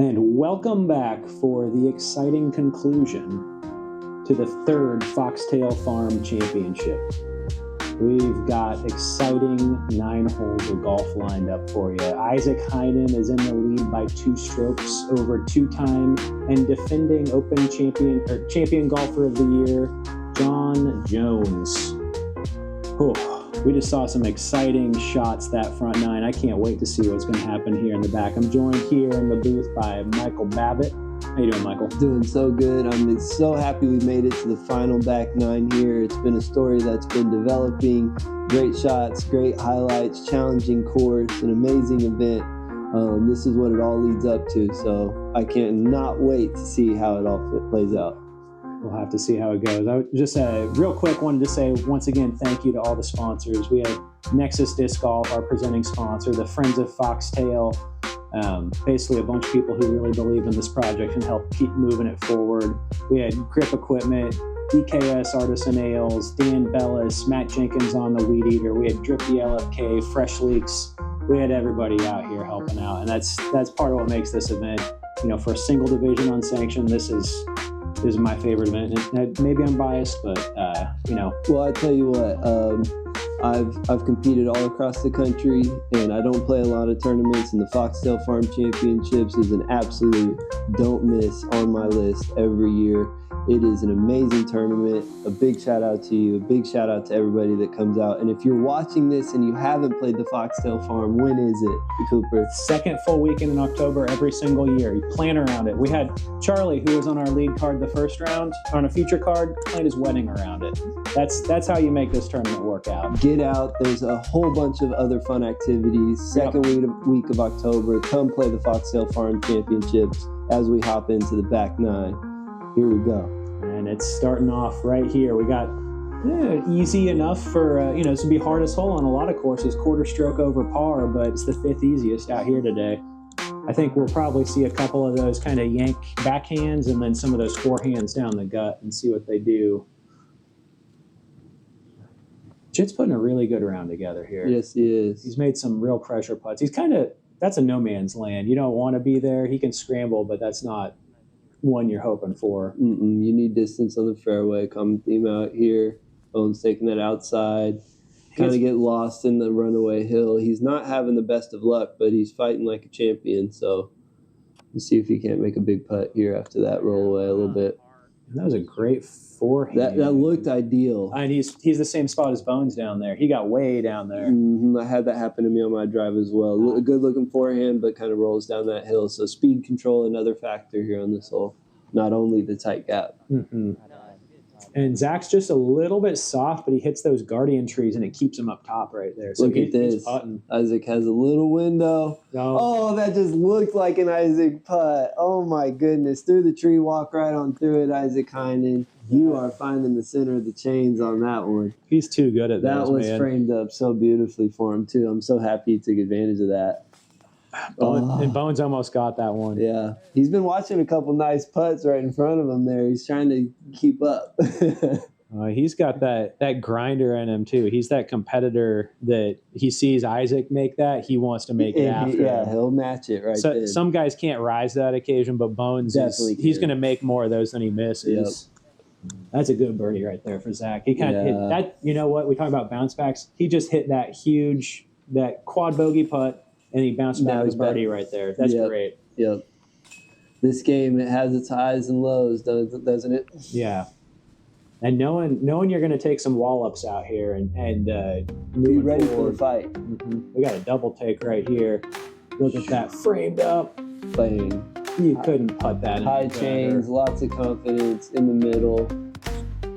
And welcome back for the exciting conclusion to the third Foxtail Farm Championship. We've got exciting 9 holes of golf lined up for you. Isaac Heinen is in the lead by 2 strokes over 2-time and defending Open champion golfer of the year, Zack Johnson. We just saw some exciting shots that front 9. I can't wait to see what's going to happen here in the back. I'm joined here in the booth by Michael Babbitt. How you doing, Michael? Doing so good. I'm so happy we made it to the final back 9 here. It's been a story that's been developing. Great shots, great highlights, challenging course, an amazing event. This is what it all leads up to, so I cannot wait to see how it all plays out. We'll have to see how it goes. I just real quick wanted to say once again thank you to all the sponsors. We have Nexus Disc Golf, our presenting sponsor, the Friends of Foxtail, basically a bunch of people who really believe in this project and help keep moving it forward. We had Grip Equipment, EKS Artisan Ales, Dan Bellis, Matt Jenkins on the Weed Eater. We had Drippy LFK, Fresh Leaks. We had everybody out here helping out, and that's part of what makes this event. You know, for a single division unsanctioned, this is my favorite event. And maybe I'm biased, but you know. Well, I tell you what, I've competed all across the country, and I don't play a lot of tournaments, and the Foxtail Farm Championships is an absolute don't miss on my list every year. It is an amazing tournament. A big shout out to you. A big shout out to everybody that comes out. And if you're watching this and you haven't played the Foxtail Farm, when is it, Cooper? Second full weekend in October every single year. You plan around it. We had Charlie, who was on our lead card the first round, on a feature card, planned his wedding around it. That's how you make this tournament work out. Get out. There's a whole bunch of other fun activities. Second week of October, come play the Foxtail Farm Championships as we hop into the back 9. Here we go. And it's starting off right here. We got easy enough for, this would be hardest hole on a lot of courses, quarter stroke over par, but it's the 5th easiest out here today. I think we'll probably see a couple of those kind of yank backhands and then some of those forehands down the gut and see what they do. Jitt's putting a really good round together here. Yes, he is. He's made some real pressure putts. He's that's a no man's land. You don't want to be there. He can scramble, but that's not one you're hoping for. You need distance on the fairway. Common theme out here. Bones taking that outside. Kind of get lost in the runaway hill. He's not having the best of luck, but he's fighting like a champion. So we'll see if he can't make a big putt here after that roll away a little bit. And that was a great forehand. That looked ideal. And he's the same spot as Bones down there. He got way down there. I had that happen to me on my drive as well. A good looking forehand, but kind of rolls down that hill. So speed control, another factor here on this hole. Not only the tight gap. And Zach's just a little bit soft, but he hits those guardian trees and it keeps him up top right there. So look at this. Isaac has a little window. Oh, that just looked like an Isaac putt. Oh my goodness. Through the tree, walk right on through it, Isaac Heinen. You are finding the center of the chains on that one. He's too good at that. That was framed up so beautifully for him too. I'm so happy he took advantage of that. And Bones almost got that one. Yeah. He's been watching a couple nice putts right in front of him there. He's trying to keep up. He's got that grinder in him, too. He's that competitor that he sees Isaac make that. He wants to make it after him. He'll match it right there. Some guys can't rise to that occasion, but Bones, he's going to make more of those than he misses. Yep. That's a good birdie right there for Zach. He kind of hit that. You know what? We talk about bounce backs. He just hit that quad bogey putt. And he bounced back his birdie right there. That's great. Yep. This game, it has its highs and lows, doesn't it? Yeah. And knowing you're going to take some wall-ups out here and be ready for the fight. We got a double take right here. Look at that. Framed up. Bang. You couldn't putt that in. High chains, lots of confidence in the middle.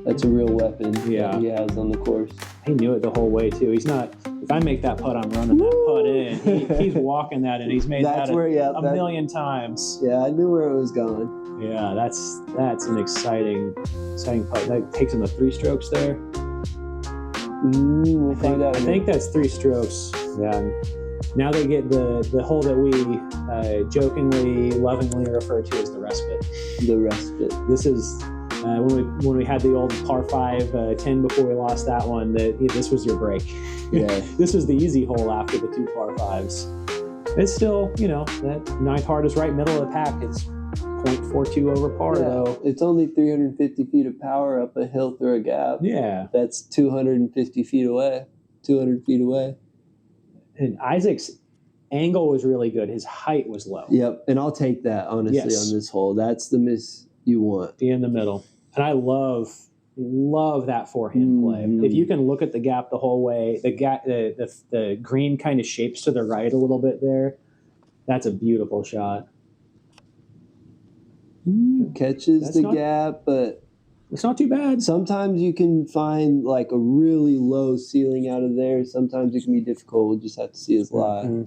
That's a real weapon that he has on the course. He knew it the whole way, too. He's not... If I make that putt, I'm running that putt in. He's walking that in. He's made that a million times. Yeah, I knew where it was going. Yeah, that's an exciting putt. That takes him the 3 strokes there. We'll find out. I think that's 3 strokes. Yeah. Now they get the hole that we jokingly, lovingly refer to as the respite. The respite. This is... when we had the old par 5 10 before we lost that one, this was your break. Yeah. This was the easy hole after the 2 par 5s. It's still, you know, that ninth hard is right middle of the pack. It's 0.42 over par, though. It's only 350 feet of power up a hill through a gap. Yeah. That's 250 feet away, 200 feet away. And Isaac's angle was really good. His height was low. Yep, and I'll take that, honestly, on this hole. That's the miss you want. Be in the middle. And I love that forehand play. If you can look at the gap the whole way, the green kind of shapes to the right a little bit there. That's a beautiful shot. Catches the gap, but it's not too bad. Sometimes you can find like a really low ceiling out of there. Sometimes it can be difficult. We'll just have to see his lie.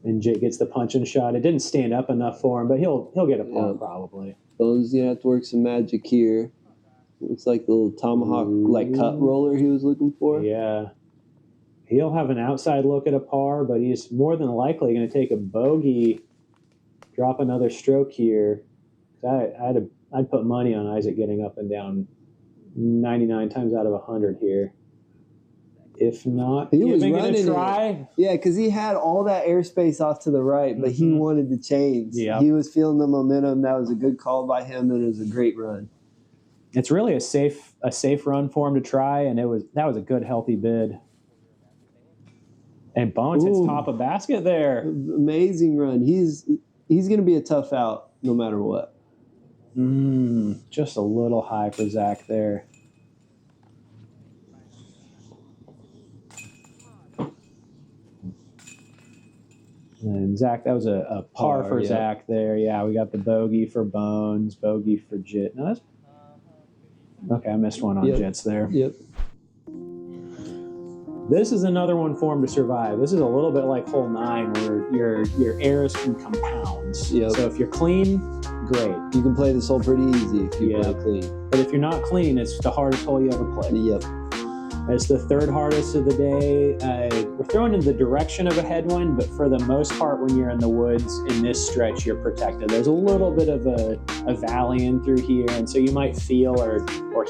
And Jitt gets the punch and shot. It didn't stand up enough for him, but he'll get a par probably. Bones gonna have to work some magic here. Looks like the little tomahawk like cut roller he was looking for. Yeah. He'll have an outside look at a par, but he's more than likely going to take a bogey, drop another stroke here. I'd put money on Isaac getting up and down 99 times out of 100 here. If not, he was giving running it a try. Yeah, because he had all that airspace off to the right, but he wanted to change. Yep. He was feeling the momentum. That was a good call by him, and it was a great run. It's really a safe run for him to try, and that was a good, healthy bid. And Bones hits top of basket there. Amazing run. He's going to be a tough out no matter what. Just a little high for Zack there. And Zack, that was a par for Zack there. Yeah, we got the bogey for Bones, bogey for Jitt. No, that's okay. I missed one on Jitt's there. Yep. This is another one for him to survive. This is a little bit like hole 9 where your errors can compound. Yep. So if you're clean, great. You can play this hole pretty easy if you play clean. But if you're not clean, it's the hardest hole you ever played. Yep. It's the third hardest of the day. We're throwing in the direction of a headwind, but for the most part, when you're in the woods in this stretch, you're protected. There's a little bit of a valley in through here, and so you might feel or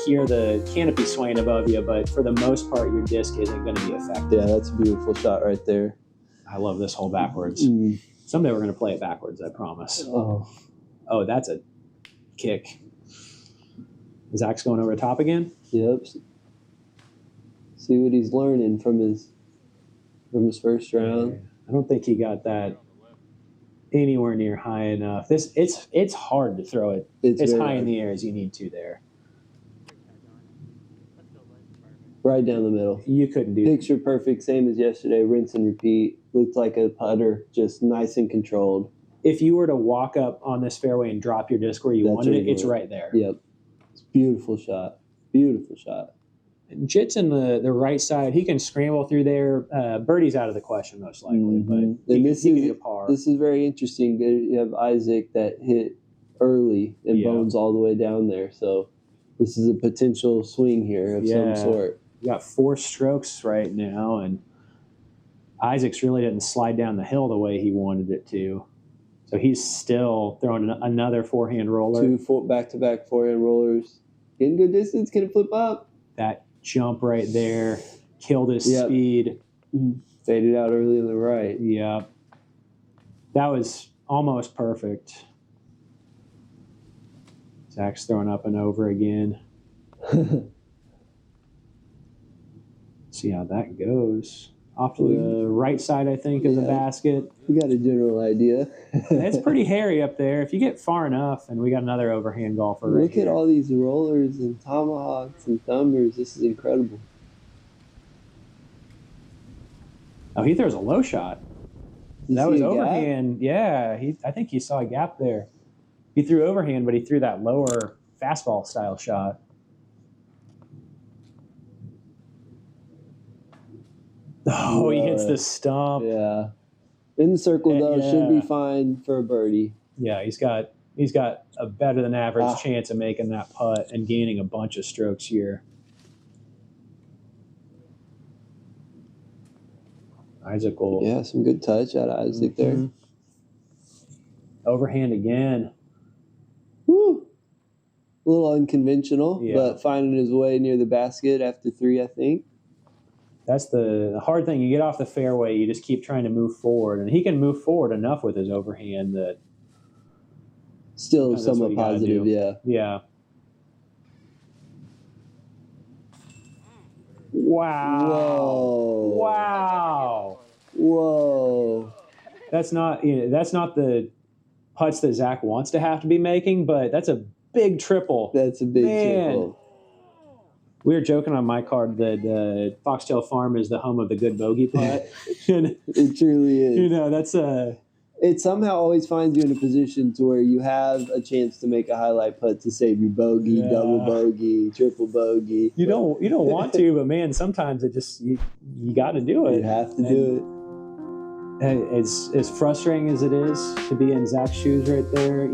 hear the canopy swaying above you, but for the most part, your disc isn't going to be affected. Yeah, that's a beautiful shot right there. I love this hole backwards. Someday we're going to play it backwards, I promise. Oh, that's a kick. Zach's going over the top again? Yep. See what he's learning from his first round. I don't think he got that anywhere near high enough. It's hard to throw it as high in the air as you need to there. Right down the middle. You couldn't do picture perfect, same as yesterday. Rinse and repeat. Looked like a putter, just nice and controlled. If you were to walk up on this fairway and drop your disc where you wanted it, it's right there. Yep. It's a beautiful shot. Beautiful shot. Jitt's in the right side. He can scramble through there. Birdie's out of the question, most likely. But this is very interesting. You have Isaac that hit early and Bones all the way down there. So this is a potential swing here of some sort. You got 4 strokes right now, and Isaac's really didn't slide down the hill the way he wanted it to. So he's still throwing another forehand roller. 2 back-to-back forehand rollers. Getting good distance. Can it flip up? That jump right there killed his speed. Faded out early on the right. Yeah. That was almost perfect. Zach's throwing up and over again. See how that goes. Off to the right side, I think, of the basket. We got a general idea. It's pretty hairy up there. If you get far enough, and we got another overhand golfer right Look at all these rollers and tomahawks and thumbers. This is incredible. Oh, he throws a low shot. That was overhand. Yeah, I think he saw a gap there. He threw overhand, but he threw that lower fastball style shot. Oh, he hits the stump. Yeah. In the circle, though, should be fine for a birdie. Yeah, he's got a better than average chance of making that putt and gaining a bunch of strokes here. Isaac will... Yeah, some good touch out of Isaac there. Overhand again. Woo! A little unconventional, but finding his way near the basket after 3, I think. That's the hard thing. You get off the fairway, you just keep trying to move forward, and he can move forward enough with his overhand that still somewhat positive. Yeah. Wow. Whoa. That's not the putts that Zack wants to have to be making, but that's a big triple. That's a big triple. We were joking on my card that Foxtail Farm is the home of the good bogey putt. It truly is. That's it somehow always finds you in a position to where you have a chance to make a highlight putt to save you bogey, double bogey, triple bogey. You don't want to, but man, sometimes it just you got to do it. You have to do it. As frustrating as it is to be in Zack's shoes right there,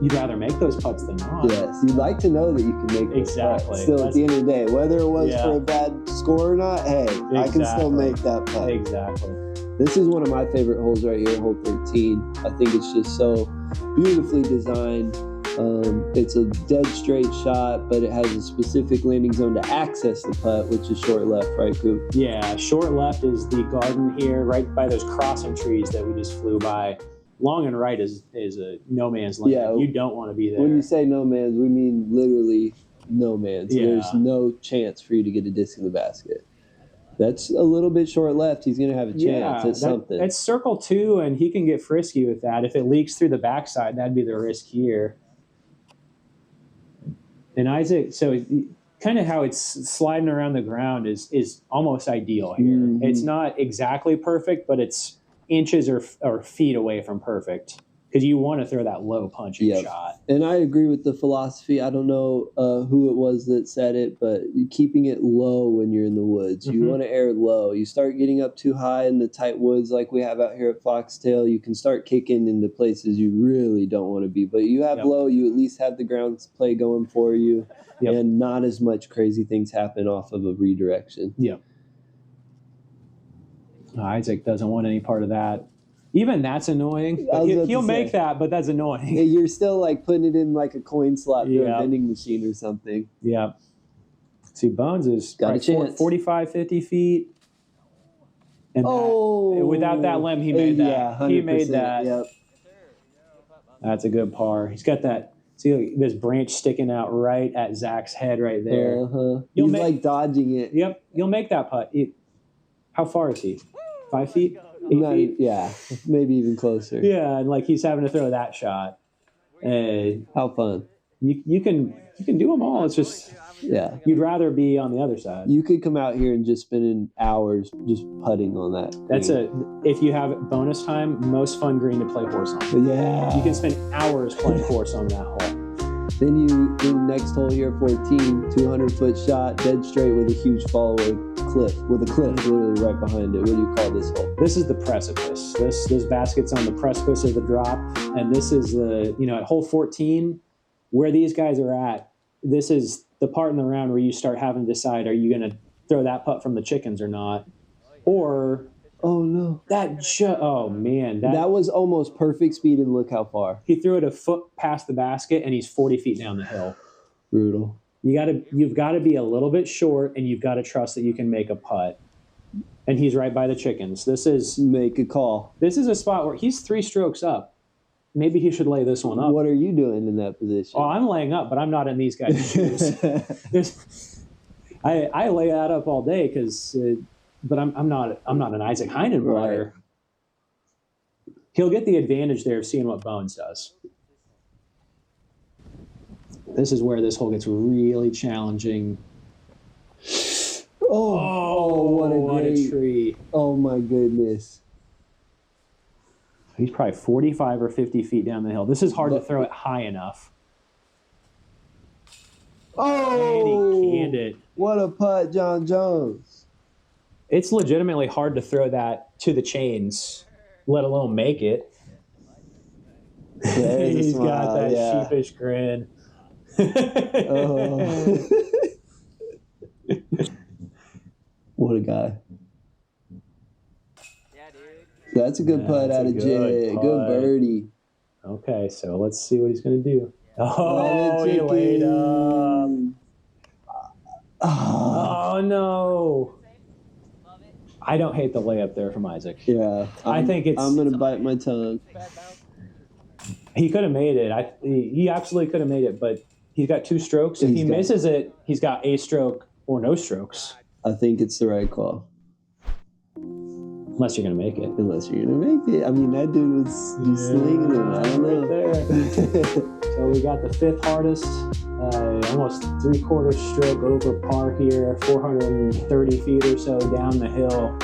you'd rather make those putts than not. Yes, you'd like to know that you can make those putts. Still, at the end of the day, whether it was for a bad score or not, hey, exactly. I can still make that putt. Exactly. This is one of my favorite holes right here, hole 13. I think it's just so beautifully designed. It's a dead straight shot, but it has a specific landing zone to access the putt, which is short left, right, Coop? Yeah, short left is the garden here, right by those crossing trees that we just flew by. Long and right is a no man's land. Yeah, you don't want to be there. When you say no man's, we mean literally no man's. Yeah. There's no chance for you to get a disc in the basket. That's a little bit short left. He's going to have a chance at something. That's circle 2, and he can get frisky with that. If it leaks through the backside, that'd be the risk here. And Isaac, so kind of how it's sliding around the ground is almost ideal here. Mm-hmm. It's not exactly perfect, but it's inches or feet away from perfect, because you want to throw that low punching shot. And I agree with the philosophy. I don't know who it was that said it, but keeping it low when you're in the woods. You want to air low. You start getting up too high in the tight woods like we have out here at Foxtail, you can start kicking into places you really don't want to be. But you have low, you at least have the ground play going for you, and not as much crazy things happen off of a redirection. Yep. Isaac doesn't want any part of that. Even that's annoying. He'll make that, but that's annoying. Yeah, you're still like putting it in like a coin slot through a vending machine or something. Yeah. See, Bones is got a chance. 45, 50 feet. And without that limb, he made that. Yeah, he made that. Yep. That's a good par. He's got that. See, this branch sticking out right at Zack's head right there. He's like dodging it. Yep. You'll make that putt. How far is he? 5 feet? 8 feet? Yeah, maybe even closer. Yeah, and like he's having to throw that shot. How fun. You can do them all. It's just you'd rather be on the other side. You could come out here and just spend hours just putting on that. That's if you have bonus time, most fun green to play horse on. Yeah. You can spend hours playing horse on that hole. Then you do next hole here, 14, 200-foot shot, dead straight with a huge follower cliff literally right behind it. What do you call this hole? This is the precipice. This basket's on the precipice of the drop, and this is at hole 14, where these guys are at. This is the part in the round where you start having to decide: are you going to throw that putt from the chickens or not, or oh man, that was almost perfect speed, and look how far he threw it a foot past the basket, and he's 40 feet down the hill. Brutal. You've got to be a little bit short, and you've got to trust that you can make a putt. And he's right by the chickens. Make a call. This is a spot where he's 3 strokes up. Maybe he should lay this one up. What are you doing in that position? Oh, I'm laying up, but I'm not in these guys' shoes. I lay that up all day but I'm not an Isaac Heinen player. Right. He'll get the advantage there of seeing what Bones does. This is where this hole gets really challenging. What a tree. Oh, my goodness. He's probably 45 or 50 feet down the hill. This is hard to throw it high enough. Oh! And he canned it. What a putt, John Jones. It's legitimately hard to throw that to the chains, let alone make it. He's got that sheepish grin. What a guy. That's a good putt out of Jitt. Good birdie. Okay, so let's see what he's going to do. Oh, he laid up. Oh, no. I don't hate the layup there from Isaac. Yeah. I think it's... I'm going to bite my tongue. He could have made it. He absolutely could have made it, but he's got 2 strokes. If he misses it, he's got a stroke or no strokes. I think it's the right call. Unless you're going to make it. Unless you're going to make it. I mean, that dude was just slinging it. I don't know. There. So we got the 5th hardest, almost 3/4 stroke over par here, 430 feet or so down the hill.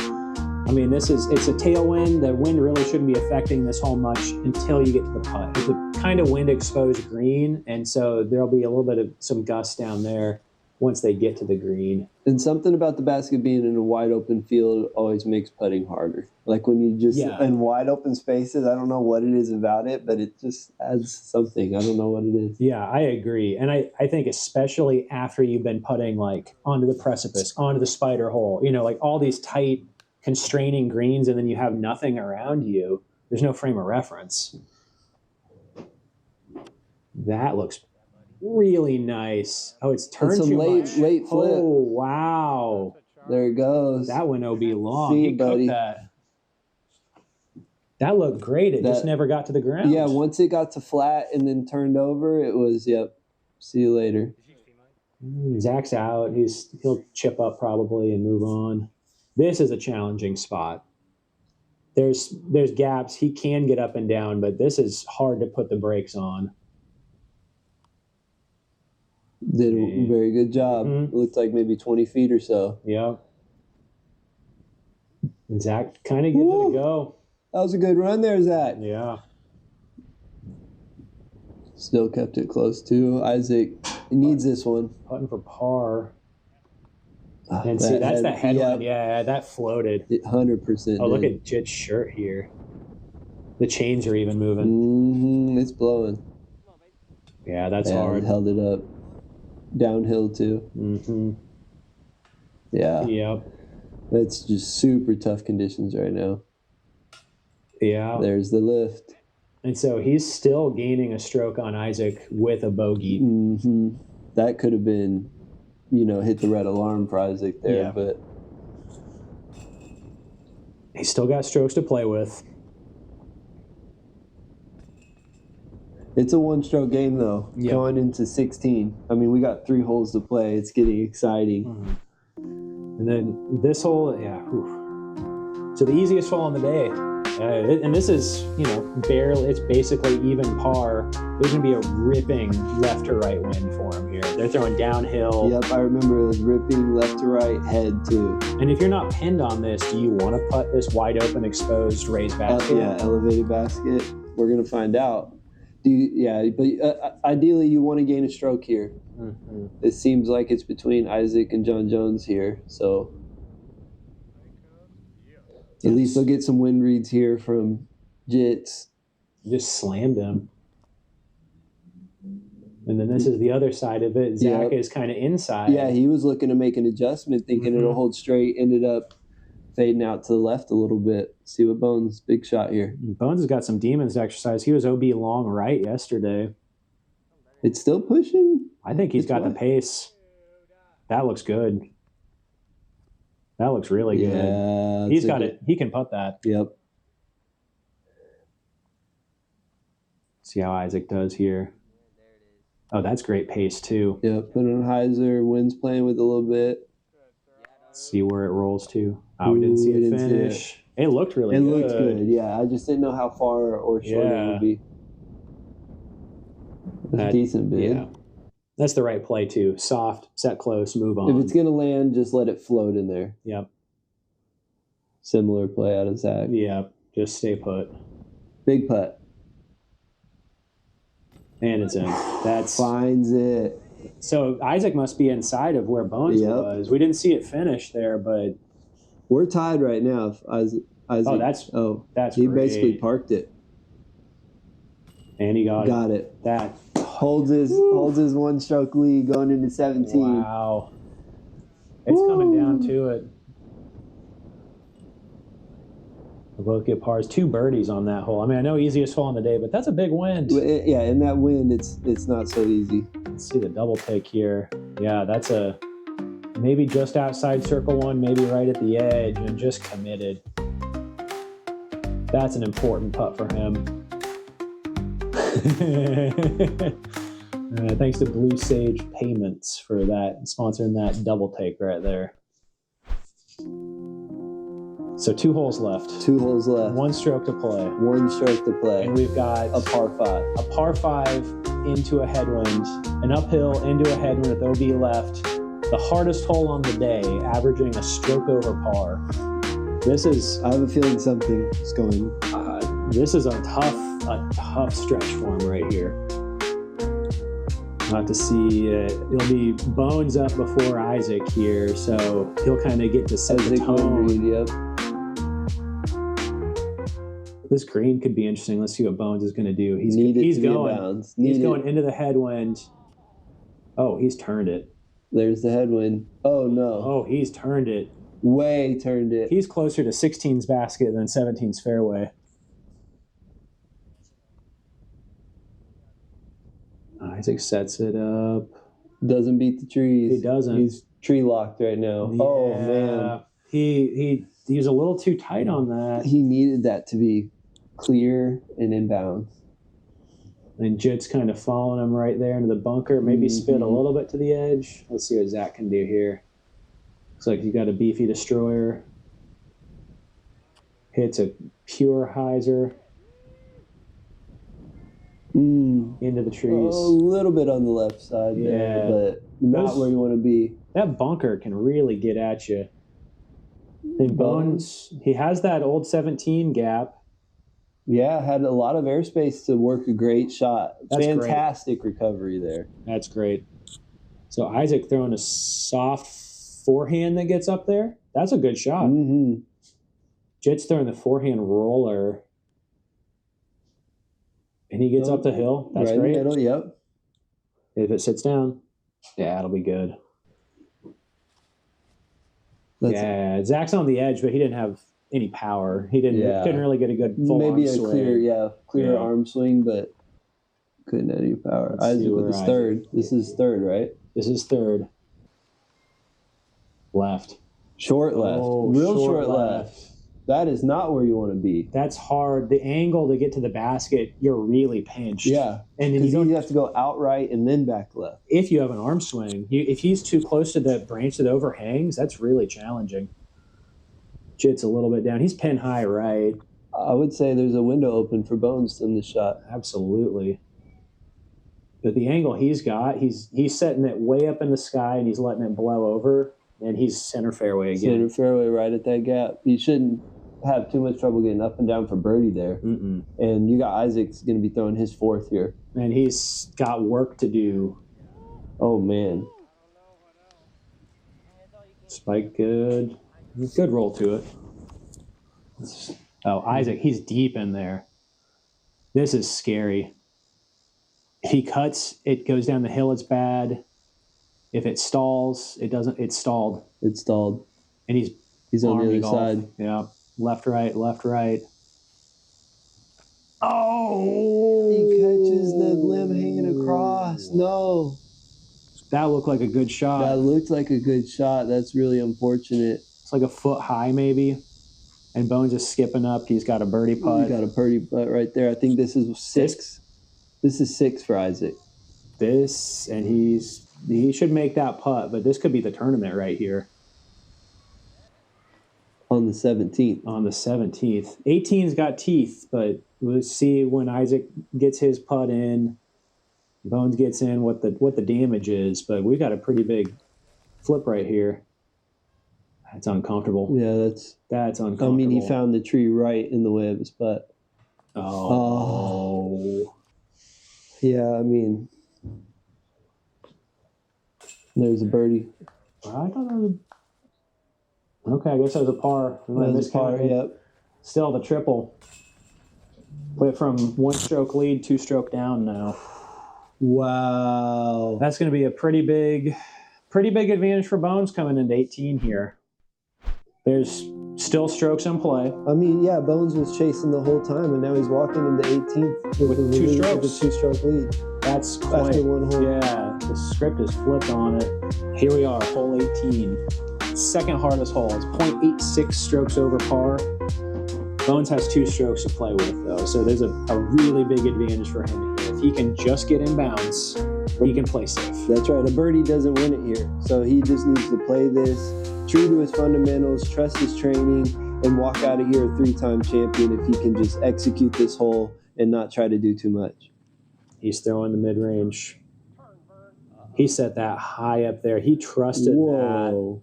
I mean, it's a tailwind. The wind really shouldn't be affecting this hole much until you get to the putt. It's a kind of wind exposed green, and so there'll be a little bit of some gusts down there once they get to the green. And something about the basket being in a wide open field always makes putting harder. Like when you just in wide open spaces, I don't know what it is about it, but it just adds something. I don't know what it is. Yeah, I agree. And I think especially after you've been putting like onto the precipice, onto the spider hole, you know, like all these tight constraining greens, and then you have nothing around you. There's no frame of reference. That looks really nice. Oh, it's turned some too late flip. Oh, wow. There it goes. That went OB long. See, He buddy. cooked that. That looked great. It just never got to the ground. Yeah, once it got to flat and then turned over, it was, yep, see you later. Zach's out. He'll chip up probably and move on. This is a challenging spot. There's gaps. He can get up and down, but this is hard to put the brakes on. Did a very good job. Mm-hmm. It looked like maybe 20 feet or so. Yeah. And Zach kind of gives it a go. That was a good run there, Zach. Yeah. Still kept it close, too. Isaac, he needs this one. Putting for par. And see, that's that headwind. Yeah, that floated. 100%. Oh, look at Jitt's shirt here. The chains are even moving. Mm-hmm. It's blowing. Yeah, that's hard. Held it up. Downhill, too. Mm-hmm. Yeah. Yep. That's just super tough conditions right now. Yeah. There's the lift. And so he's still gaining a stroke on Isaac with a bogey. Mm-hmm. That could have been, hit the red alarm for Isaac there, but he's still got strokes to play with. It's a one-stroke game, though, going into 16. I mean, we got 3 holes to play. It's getting exciting. Mm-hmm. And then this hole, so the easiest hole on the day. And this is, barely, it's basically even par. There's going to be a ripping left to right wind for him here. They're throwing downhill. Yep, I remember it was ripping left to right head, too. And if you're not pinned on this, do you want to putt this wide open, exposed, raised basket? Elevated basket. We're going to find out. But ideally you want to gain a stroke here. Mm-hmm. It seems like it's between Isaac and John Jones here, so at least they'll get some wind reads here from Jits. Just slammed him. And then this is the other side of it. Zach is kind of inside. Yeah, he was looking to make an adjustment, thinking it'll hold straight, ended up fading out to the left a little bit. See what Bones, big shot here. Bones has got some demons to exercise. He was OB long right yesterday. It's still pushing. I think he's got the pace. That looks good. That looks really good. Yeah, he's got it. He can putt that. Yep. See how Isaac does here. Oh, that's great pace too. Yep. Put on Heiser. Wind's playing with a little bit. Let's see where it rolls to. Oh, we didn't see it finish. It looked really good. It looked good, yeah. I just didn't know how far or short it would be. That's decent bid. Yeah. That's the right play, too. Soft, set close, move on. If it's going to land, just let it float in there. Yep. Similar play out of Zach. Yep. Just stay put. Big putt. And it's in. That's finds it. So Isaac must be inside of where Bones was. We didn't see it finish there, but we're tied right now. Isaac. That's he great. Basically parked it. And he got it. That holds his 1-stroke lead going into 17. Wow. It's coming down to it. We'll both get pars. 2 birdies on that hole. I mean, I know easiest hole on the day, but that's a big wind. Yeah, in that wind, it's not so easy. Let's see the double take here. Yeah, that's a maybe just outside circle one, maybe right at the edge, and just committed. That's an important putt for him. Thanks to Blue Sage Payments for that, sponsoring that double take right there. So 2 holes left. 2 holes left. 1 stroke to play. 1 stroke to play. And we've got a par 5. A par 5 into a headwind, an uphill into a headwind with OB left. The hardest hole on the day, averaging a stroke over par. This is... I have a feeling something is going. This is a tough stretch for him right here. We'll have to see. It'll be Bones up before Isaac here, so he'll kind of get to set the tone. Yep. This green could be interesting. Let's see what Bones is going to do. He's going into the headwind. Oh, he's turned it. There's the headwind. Oh, no. Oh, he's turned it. Way turned it. He's closer to 16's basket than 17's fairway. Isaac sets it up. Doesn't beat the trees. He doesn't. He's tree locked right now. Yeah. Oh, man. He was a little too tight on that. He needed that to be clear and inbounds. And Jitt's kind of following him right there into the bunker. Maybe spit a little bit to the edge. Let's see what Zack can do here. Looks like he's got a beefy destroyer. Hits a pure hyzer. Into the trees. A little bit on the left side there, but not where you want to be. That bunker can really get at you. And Bones, he has that old 17 gap. Yeah, had a lot of airspace to work a great shot. That's fantastic recovery there. That's great. So Isaac throwing a soft forehand that gets up there. That's a good shot. Jitt's throwing the forehand roller. And he gets up the hill. That's right great. In the middle, yep. If it sits down, yeah, it'll be good. Zach's on the edge, but he didn't have any power. He couldn't really get a good full maybe arm a swing. clear arm swing, but couldn't have any power. Isaac with his third. This is third, right? This is third. Left. Short left. Oh, Real short left. That is not where you want to be. That's hard. The angle to get to the basket, you're really pinched. Yeah, and because you have to go outright and then back left. If you have an arm swing, if he's too close to the branch that overhangs, that's really challenging. Jitt's a little bit down. He's pin high right. I would say there's a window open for Bones in the shot. Absolutely. But the angle he's got, he's setting it way up in the sky and he's letting it blow over, and he's center fairway again. Center fairway right at that gap. He shouldn't have too much trouble getting up and down for birdie there. And you got Isaac's going to be throwing his fourth here. And he's got work to do. Oh, man. Spike good. Good roll to it. Oh, Isaac, he's deep in there. This is scary. If he cuts, it goes down the hill, it's bad. If it stalls, it doesn't. It's stalled. It's stalled. And he's on the other side. Yeah. Left, right, left, right. Oh! He catches the limb hanging across. No. That looked like a good shot. That looked like a good shot. That's really unfortunate. It's like a foot high, maybe. And Bones is skipping up. He's got a birdie putt. He's got a birdie putt right there. I think this is 6. This is 6 for Isaac. And he should make that putt, but this could be the tournament right here. On the 17th. On the 17th. 18's got teeth, but we'll see when Isaac gets his putt in, Bones gets in, what the damage is. But we've got a pretty big flip right here. That's uncomfortable. Yeah, that's uncomfortable. I mean, he found the tree right in the way of his putt. Oh. Yeah, I mean, there's a birdie. I thought that was okay, I guess that was a par. That was a par, yep. Still the triple. Went from 1-stroke lead, 2-stroke down now. Wow. That's going to be a pretty big advantage for Bones coming into 18 here. There's still strokes in play. I mean, yeah, Bones was chasing the whole time, and now he's walking into 18th with 2 strokes. With a 2-stroke lead. That's quite, after 1 hole. Yeah, The script is flipped on it. Here we are, hole 18. Second hardest hole. It's 0.86 strokes over par. Bones has 2 strokes to play with, though, so there's a really big advantage for him here. If he can just get in bounds, he can play safe. That's right. A birdie doesn't win it here. So he just needs to play this true to his fundamentals, trust his training, and walk out of here a 3-time champion if he can just execute this hole and not try to do too much. He's throwing the mid-range. He set that high up there. He trusted that.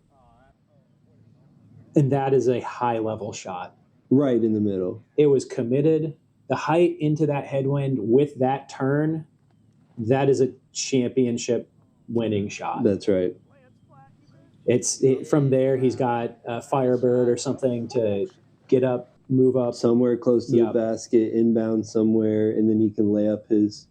And that is a high-level shot. Right in the middle. It was committed. The height into that headwind with that turn, that is a championship winning shot. That's right. From there, he's got a Firebird or something to get up, move up. Somewhere close to the basket, inbound somewhere, and then he can lay up his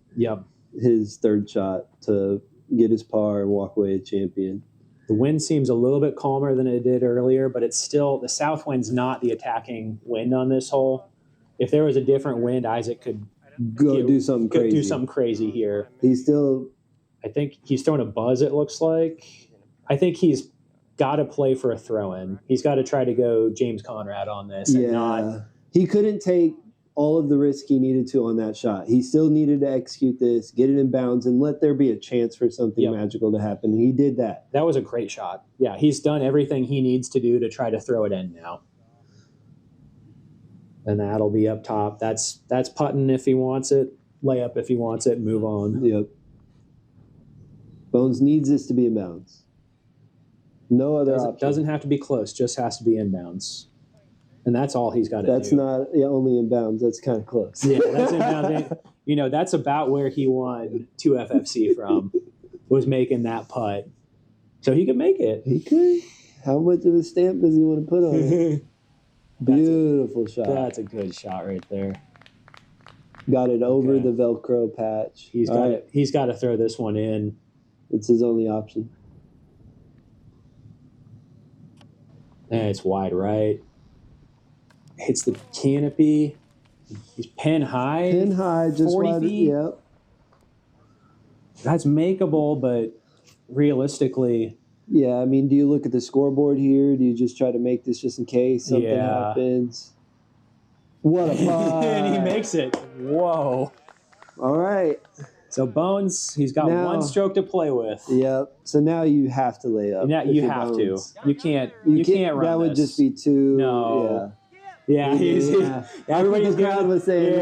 third shot to get his par and walk away a champion. The wind seems a little bit calmer than it did earlier, but it's still, the south wind's not the attacking wind on this hole. If there was a different wind, Isaac could do something crazy. Do something crazy here. I think he's throwing a buzz, it looks like. I think he's got to play for a throw-in. He's got to try to go James Conrad on this. He couldn't take all of the risk he needed to on that shot. He still needed to execute this, get it in bounds, and let there be a chance for something magical to happen. And he did that. That was a great shot. Yeah, he's done everything he needs to do to try to throw it in now. And that'll be up top. That's putting if he wants it, layup if he wants it, move on. Yep. Bones needs this to be in bounds. No other option. Doesn't have to be close, just has to be in bounds. And that's all he's got to do. That's not only in bounds. That's kind of close. Yeah, that's in bounds. That's about where he won 2 FFC from, was making that putt. So he could make it. He could. How much of a stamp does he want to put on it? Beautiful shot. That's a good shot right there. Got it over the Velcro patch. He's got to throw this one in. It's his only option. And it's wide right. Hits the canopy. He's pin high. Pin high, just 40 feet. Yep. That's makeable, but realistically. Yeah, I mean, do you look at the scoreboard here? Do you just try to make this just in case something happens? What a putt. And he makes it. Whoa. All right. So Bones, he's got 1 stroke to play with. Yep. So now you have to lay up. Now you have Bones. to. You can't run that would this. just be too. No. Yeah, everybody's crowd was saying.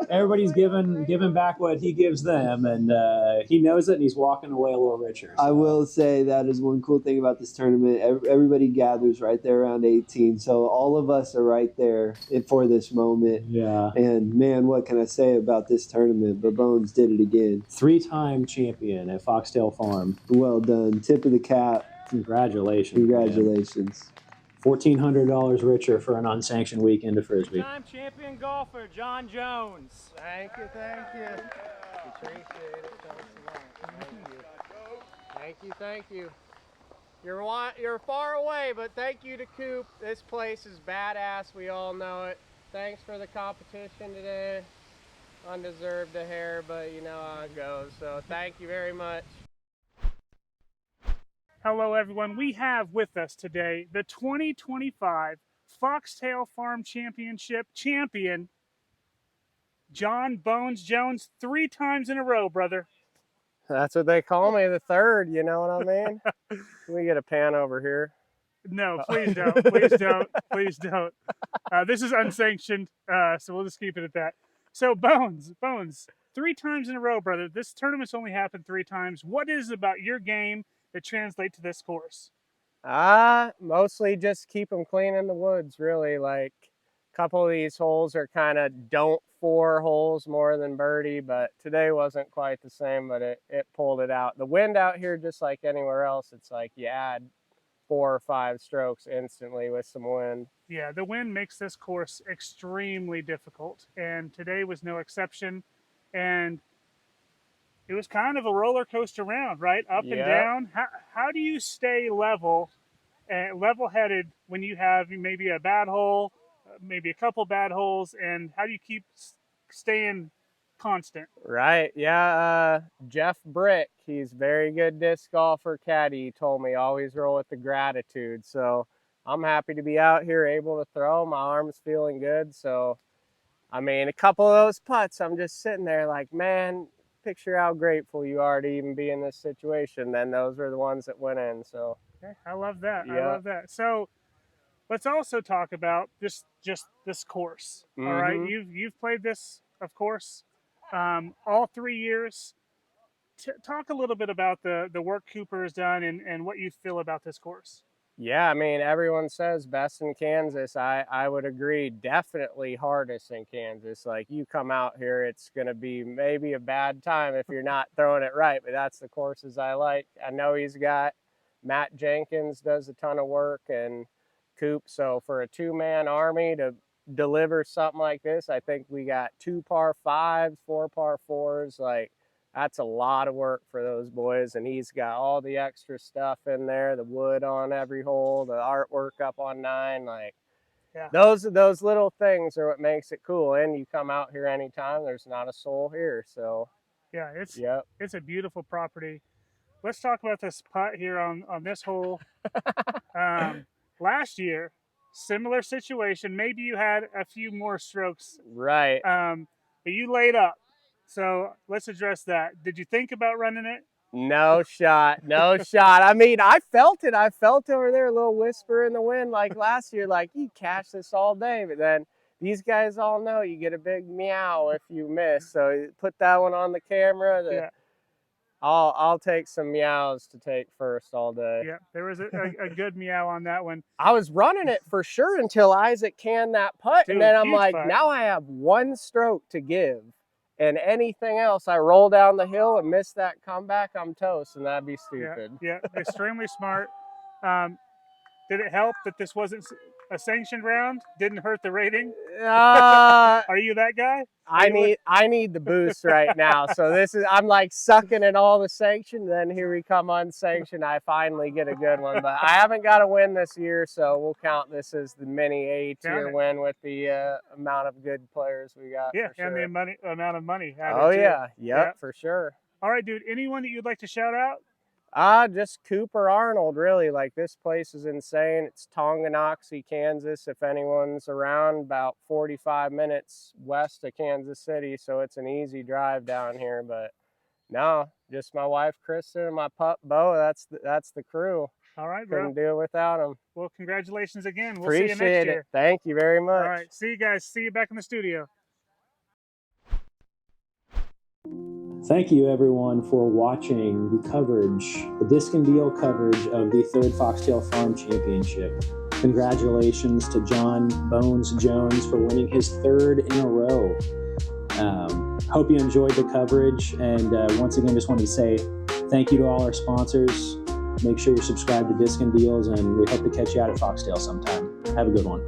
Everybody's giving back what he gives them, and he knows it, and he's walking away a little richer. So. I will say that is one cool thing about this tournament. Everybody gathers right there around 18, so all of us are right there for this moment. Yeah. And man, what can I say about this tournament? But Bones did it again. 3-time champion at Foxtail Farm. Well done. Tip of the cap. Congratulations. Congratulations. Man. $1,400 richer for an unsanctioned weekend of Frisbee. Time champion golfer, John Jones. Thank you. Appreciate it. Thank you. You're far away, but thank you to Coop. This place is badass. We all know it. Thanks for the competition today. Undeserved a hair, but you know how it goes. So thank you very much. Hello everyone, we have with us today the 2025 Foxtail Farm Championship champion, John Bones Jones, 3 times in a row, brother. That's what they call me, the third, you know what I mean? Can we get a pan over here? No, please don't, please don't. This is unsanctioned, so we'll just keep it at that. So Bones, 3 times in a row, brother. This tournament's only happened 3 times. What is it about your game that translate to this course? Mostly just keep them clean in the woods, really. Like a couple of these holes are kind of don't for holes more than birdie, but today wasn't quite the same, but it pulled it out. The wind out here, just like anywhere else, it's like you add 4 or 5 strokes instantly with some wind. Yeah, the wind makes this course extremely difficult, and today was no exception. And it was kind of a roller coaster round, right? Up and down. How do you stay level-headed when you have maybe a bad hole, maybe a couple bad holes, and how do you keep staying constant. Right. Yeah. Jeff Brick, he's very good disc golfer caddy. He told me always roll with the gratitude. So I'm happy to be out here able to throw. My arm's feeling good. So, I mean, a couple of those putts, I'm just sitting there like, man, picture how grateful you are to even be in this situation. Then those are the ones that went in. So Okay, I love that. I Yeah. love that. So let's also talk about just this course. All right, you've played this, of course, all 3 years. Talk a little bit about the work Cooper has done and what you feel about this course. yeah, I mean, everyone says best in Kansas. I would agree. Definitely hardest in Kansas. Like, you come out here, it's going to be maybe a bad time if you're not throwing it right, but that's the courses I like. I know he's got Matt Jenkins does a ton of work and Coop. So for a two-man army to deliver something like this, I think we got 2 par 5s, 4 par 4s. Like, that's a lot of work for those boys, and he's got all the extra stuff in there, the wood on every hole, the artwork up on 9. Like, Yeah. those little things are what makes it cool. And you come out here anytime, there's not a soul here. So Yeah, it's yep. it's a beautiful property. Let's talk about this putt here on this hole. Last year, similar situation. Maybe you had a few more strokes, Right. but you laid up. So let's address that. Did you think about running it? No shot. No shot. I mean, I felt it. I felt over there a little whisper in the wind like last year, like, you catch this all day. But then these guys all know you get a big meow if you miss. So put that one on the camera. Yeah. I'll take some meows to take first all day. Yeah, there was a good meow on that one. I was running it for sure until Isaac canned that putt. Dude, and then I'm huge like, putt. now I have 1 stroke to give. And anything else, I roll down the hill and miss that comeback, I'm toast, and that'd be stupid. Yeah, extremely smart. Did it help that this wasn't a sanctioned round? Didn't hurt the rating? Are you that guy? I need the boost right now. So I'm like sucking in all the sanction. Then here we come unsanctioned. I finally get a good one, but I haven't got a win this year, so we'll count this as the mini A-tier win with the amount of good players we got. Yeah, for sure. and the amount of money added. Oh too. yeah, yep, for sure. All right, dude. Anyone that you'd like to shout out? Just Cooper Arnold, really. Like, this place is insane. It's Tonganoxie, Kansas, if anyone's around, about 45 minutes west of Kansas City, so it's an easy drive down here. But no, just my wife, Kristen, and my pup, Bo. That's the crew. All right, bro. Couldn't do it without them. Well, congratulations again. We'll Appreciate see you next year. it. Thank you very much. All right, see you guys. See you back in the studio. Thank you, everyone, for watching the coverage, the Discin Deal coverage of the 3rd Foxtail Farm Championship. Congratulations to John Bones Jones for winning his 3rd in a row. Hope you enjoyed the coverage, and once again, just wanted to say thank you to all our sponsors. Make sure you're subscribed to Discin Deals, and we hope to catch you out at Foxtail sometime. Have a good one.